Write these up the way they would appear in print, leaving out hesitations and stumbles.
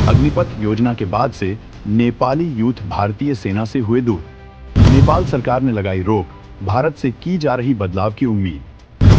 अग्निपथ योजना के बाद से नेपाली यूथ भारतीय सेना से हुए दूर। नेपाल सरकार ने लगाई रोक, भारत से की जा रही बदलाव की उम्मीद।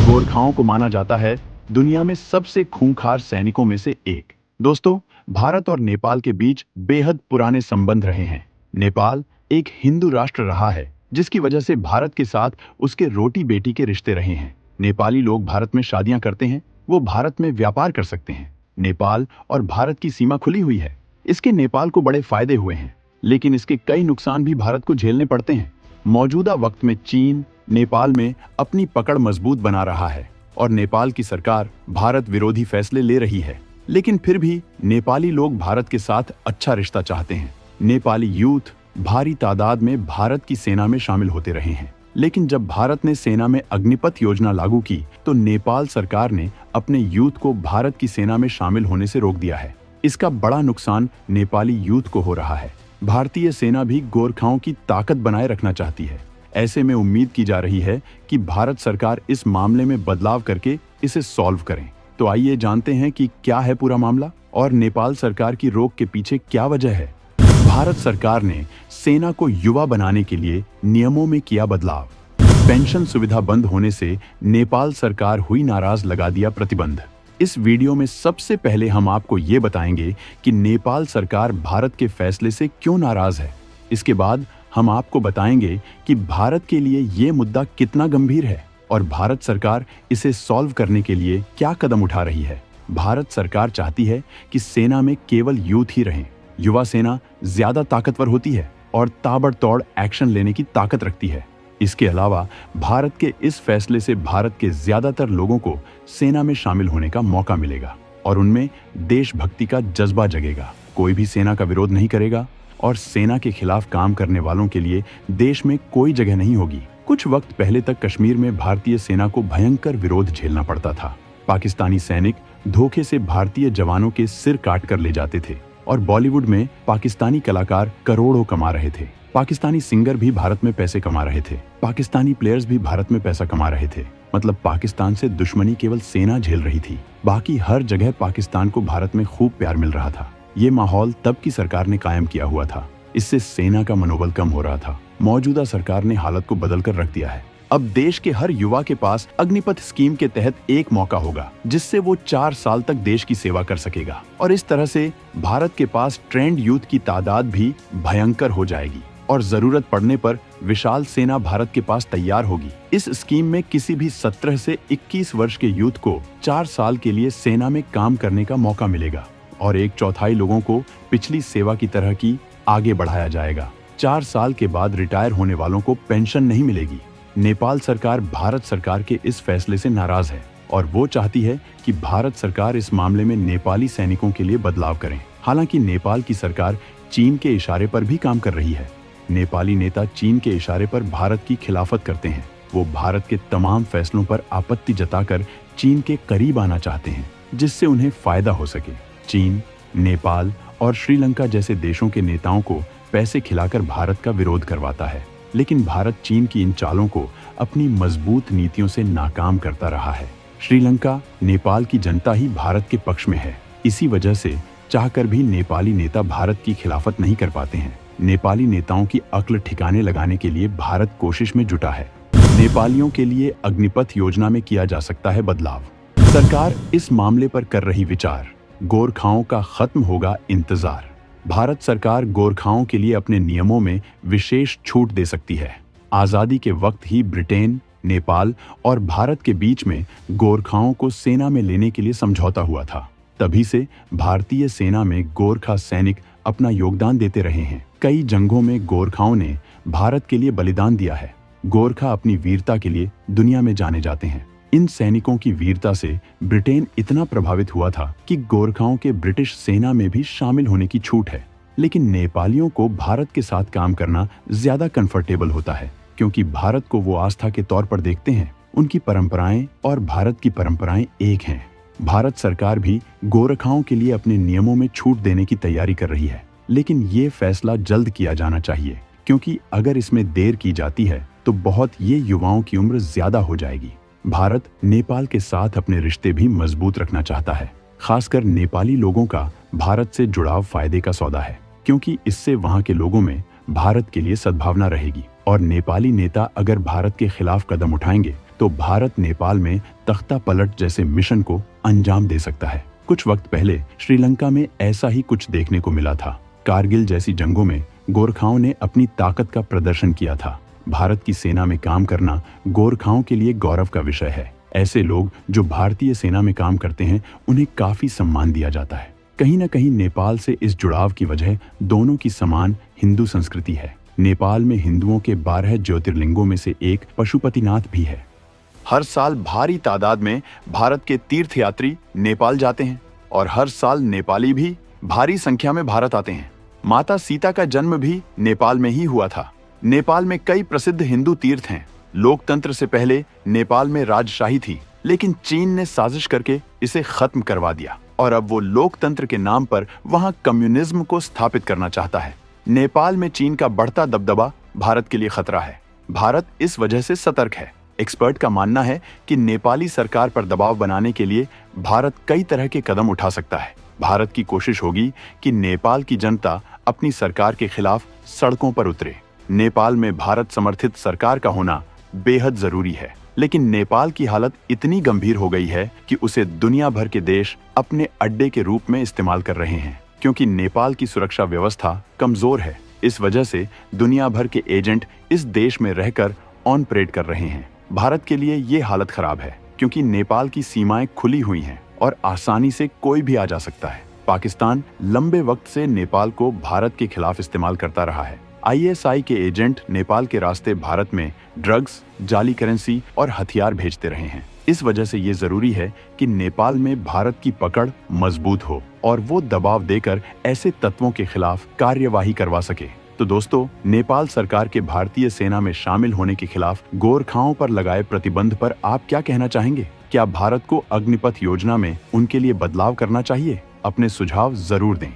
गोरखाओं को माना जाता है दुनिया में सबसे खूंखार सैनिकों में से एक। दोस्तों, भारत और नेपाल के बीच बेहद पुराने संबंध रहे हैं। नेपाल एक हिंदू राष्ट्र रहा है, जिसकी वजह से भारत के साथ उसके रोटी बेटी के रिश्ते रहे हैं। नेपाली लोग भारत में शादियां करते हैं, वो भारत में व्यापार कर सकते हैं। नेपाल और भारत की सीमा खुली हुई है। इसके नेपाल को बड़े फायदे हुए हैं, लेकिन इसके कई नुकसान भी भारत को झेलने पड़ते हैं। मौजूदा वक्त में चीन नेपाल में अपनी पकड़ मजबूत बना रहा है और नेपाल की सरकार भारत विरोधी फैसले ले रही है। लेकिन फिर भी नेपाली लोग भारत के साथ अच्छा रिश्ता चाहते हैं। नेपाली यूथ भारी तादाद में भारत की सेना में शामिल होते रहे हैं, लेकिन जब भारत ने सेना में अग्निपथ योजना लागू की तो नेपाल सरकार ने अपने यूथ को भारत की सेना में शामिल होने से रोक दिया है। इसका बड़ा नुकसान नेपाली यूथ को हो रहा है। भारतीय सेना भी गोरखाओं की ताकत बनाए रखना चाहती है। ऐसे में उम्मीद की जा रही है कि भारत सरकार इस मामले में बदलाव करके इसे सॉल्व करें। तो आइए जानते हैं कि क्या है पूरा मामला और नेपाल सरकार की रोक के पीछे क्या वजह है। भारत सरकार ने सेना को युवा बनाने के लिए नियमों में किया बदलाव। पेंशन सुविधा बंद होने से नेपाल सरकार हुई नाराज, लगा दिया प्रतिबंध। इस वीडियो में सबसे पहले हम आपको ये बताएंगे कि नेपाल सरकार भारत के फैसले से क्यों नाराज है। इसके बाद हम आपको बताएंगे कि भारत के लिए ये मुद्दा कितना गंभीर है और भारत सरकार इसे सॉल्व करने के लिए क्या कदम उठा रही है। भारत सरकार चाहती है कि सेना में केवल यूथ ही रहें। युवा सेना ज्यादा ताकतवर होती है और ताबड़तोड़ एक्शन लेने की ताकत रखती है। इसके अलावा भारत के इस फैसले से भारत के ज्यादातर लोगों को सेना में शामिल होने का मौका मिलेगा और उनमें देशभक्ति का जज्बा जगेगा। कोई भी सेना का विरोध नहीं करेगा और सेना के खिलाफ काम करने वालों के लिए देश में कोई जगह नहीं होगी। कुछ वक्त पहले तक कश्मीर में भारतीय सेना को भयंकर विरोध झेलना पड़ता था। पाकिस्तानी सैनिक धोखे से भारतीय जवानों के सिर काट कर ले जाते थे और बॉलीवुड में पाकिस्तानी कलाकार करोड़ों कमा रहे थे। पाकिस्तानी सिंगर भी भारत में पैसे कमा रहे थे। पाकिस्तानी प्लेयर्स भी भारत में पैसा कमा रहे थे। मतलब पाकिस्तान से दुश्मनी केवल सेना झेल रही थी, बाकी हर जगह पाकिस्तान को भारत में खूब प्यार मिल रहा था। ये माहौल तब की सरकार ने कायम किया हुआ था। इससे सेना का मनोबल कम हो रहा था। मौजूदा सरकार ने हालत को बदल कर रख दिया है। अब देश के हर युवा के पास अग्निपथ स्कीम के तहत एक मौका होगा, जिससे वो 4 साल तक देश की सेवा कर सकेगा और इस तरह से भारत के पास ट्रेंड यूथ की तादाद भी भयंकर हो जाएगी और जरूरत पड़ने पर विशाल सेना भारत के पास तैयार होगी। इस स्कीम में किसी भी 17 से 21 वर्ष के यूथ को 4 साल के लिए सेना में काम करने का मौका मिलेगा और 1/4 लोगों को पिछली सेवा की तरह की आगे बढ़ाया जाएगा। 4 साल के बाद रिटायर होने वालों को पेंशन नहीं मिलेगी। नेपाल सरकार भारत सरकार के इस फैसले से नाराज है और वो चाहती है कि भारत सरकार इस मामले में नेपाली सैनिकों के लिए बदलाव करें। हालांकि नेपाल की सरकार चीन के इशारे पर भी काम कर रही है। नेपाली नेता चीन के इशारे पर भारत की खिलाफत करते हैं। वो भारत के तमाम फैसलों पर आपत्ति जताकर चीन के करीब आना चाहते हैं, जिससे उन्हें फायदा हो सके। चीन, नेपाल और श्रीलंका जैसे देशों के नेताओं को पैसे खिलाकर भारत का विरोध करवाता है, लेकिन भारत चीन की इन चालों को अपनी मजबूत नीतियों से नाकाम करता रहा है। श्रीलंका, नेपाल की जनता ही भारत के पक्ष में है। इसी वजह से चाहकर भी नेपाली नेता भारत की खिलाफत नहीं कर पाते हैं। नेपाली नेताओं की अक्ल ठिकाने लगाने के लिए भारत कोशिश में जुटा है। नेपालियों के लिए अग्निपथ योजना में किया जा सकता है बदलाव। सरकार इस मामले पर कर रही विचार। गोरखाओं का खत्म होगा इंतजार। भारत सरकार गोरखाओं के लिए अपने नियमों में विशेष छूट दे सकती है। आजादी के वक्त ही ब्रिटेन, नेपाल और भारत के बीच में गोरखाओं को सेना में लेने के लिए समझौता हुआ था। तभी से भारतीय सेना में गोरखा सैनिक अपना योगदान देते रहे हैं। कई जंगों में गोरखाओं ने भारत के लिए बलिदान दिया है। गोरखा अपनी वीरता के लिए दुनिया में जाने जाते हैं। इन सैनिकों की वीरता से ब्रिटेन इतना प्रभावित हुआ था कि गोरखाओं के ब्रिटिश सेना में भी शामिल होने की छूट है। लेकिन नेपालियों को भारत के साथ काम करना ज्यादा कंफर्टेबल होता है, क्योंकि भारत को वो आस्था के तौर पर देखते हैं। उनकी परंपराएं और भारत की परंपराएं एक हैं। भारत सरकार भी गोरखाओं के लिए अपने नियमों में छूट देने की तैयारी कर रही है, लेकिन ये फैसला जल्द किया जाना चाहिए, क्योंकि अगर इसमें देर की जाती है तो बहुत ये युवाओं की उम्र ज्यादा हो जाएगी। भारत नेपाल के साथ अपने रिश्ते भी मजबूत रखना चाहता है। खासकर नेपाली लोगों का भारत से जुड़ाव फायदे का सौदा है, क्योंकि इससे वहां के लोगों में भारत के लिए सद्भावना रहेगी। और नेपाली नेता अगर भारत के खिलाफ कदम उठाएंगे तो भारत नेपाल में तख्ता पलट जैसे मिशन को अंजाम दे सकता है। कुछ वक्त पहले श्रीलंका में ऐसा ही कुछ देखने को मिला था। कारगिल जैसी जंगों में गोरखाओं ने अपनी ताकत का प्रदर्शन किया था। भारत की सेना में काम करना गोरखाओं के लिए गौरव का विषय है। ऐसे लोग जो भारतीय सेना में काम करते हैं उन्हें काफी सम्मान दिया जाता है। कहीं न कहीं नेपाल से इस जुड़ाव की वजह दोनों की समान हिंदू संस्कृति है। नेपाल में हिंदुओं के 12 ज्योतिर्लिंगों में से एक पशुपतिनाथ भी है। हर साल भारी तादाद में भारत के तीर्थयात्री नेपाल जाते हैं और हर साल नेपाली भी भारी संख्या में भारत आते हैं। माता सीता का जन्म भी नेपाल में ही हुआ था। नेपाल में कई प्रसिद्ध हिंदू तीर्थ हैं। लोकतंत्र से पहले नेपाल में राजशाही थी, लेकिन चीन ने साजिश करके इसे खत्म करवा दिया और अब वो लोकतंत्र के नाम पर वहां कम्युनिज्म को स्थापित करना चाहता है। नेपाल में चीन का बढ़ता दबदबा भारत के लिए खतरा है। भारत इस वजह से सतर्क है। एक्सपर्ट का मानना है कि नेपाली सरकार पर दबाव बनाने के लिए भारत कई तरह के कदम उठा सकता है। भारत की कोशिश होगी कि नेपाल की जनता अपनी सरकार के खिलाफ सड़कों पर उतरे। नेपाल में भारत समर्थित सरकार का होना बेहद जरूरी है, लेकिन नेपाल की हालत इतनी गंभीर हो गई है कि उसे दुनिया भर के देश अपने अड्डे के रूप में इस्तेमाल कर रहे हैं, क्योंकि नेपाल की सुरक्षा व्यवस्था कमजोर है। इस वजह से दुनिया भर के एजेंट इस देश में रहकर ऑन परेड कर रहे हैं। भारत के लिए ये हालत खराब है, क्योंकि नेपाल की सीमाएं खुली हुई हैं और आसानी से कोई भी आ जा सकता है। पाकिस्तान लंबे वक्त से नेपाल को भारत के खिलाफ इस्तेमाल करता रहा है। आईएसआई के एजेंट नेपाल के रास्ते भारत में ड्रग्स, जाली करेंसी और हथियार भेजते रहे हैं। इस वजह से ये जरूरी है कि नेपाल में भारत की पकड़ मजबूत हो और वो दबाव देकर ऐसे तत्वों के खिलाफ कार्यवाही करवा सके। तो दोस्तों, नेपाल सरकार के भारतीय सेना में शामिल होने के खिलाफ गोरखाओं पर लगाए प्रतिबंध पर आप क्या कहना चाहेंगे? क्या भारत को अग्निपथ योजना में उनके लिए बदलाव करना चाहिए? अपने सुझाव जरूर दें।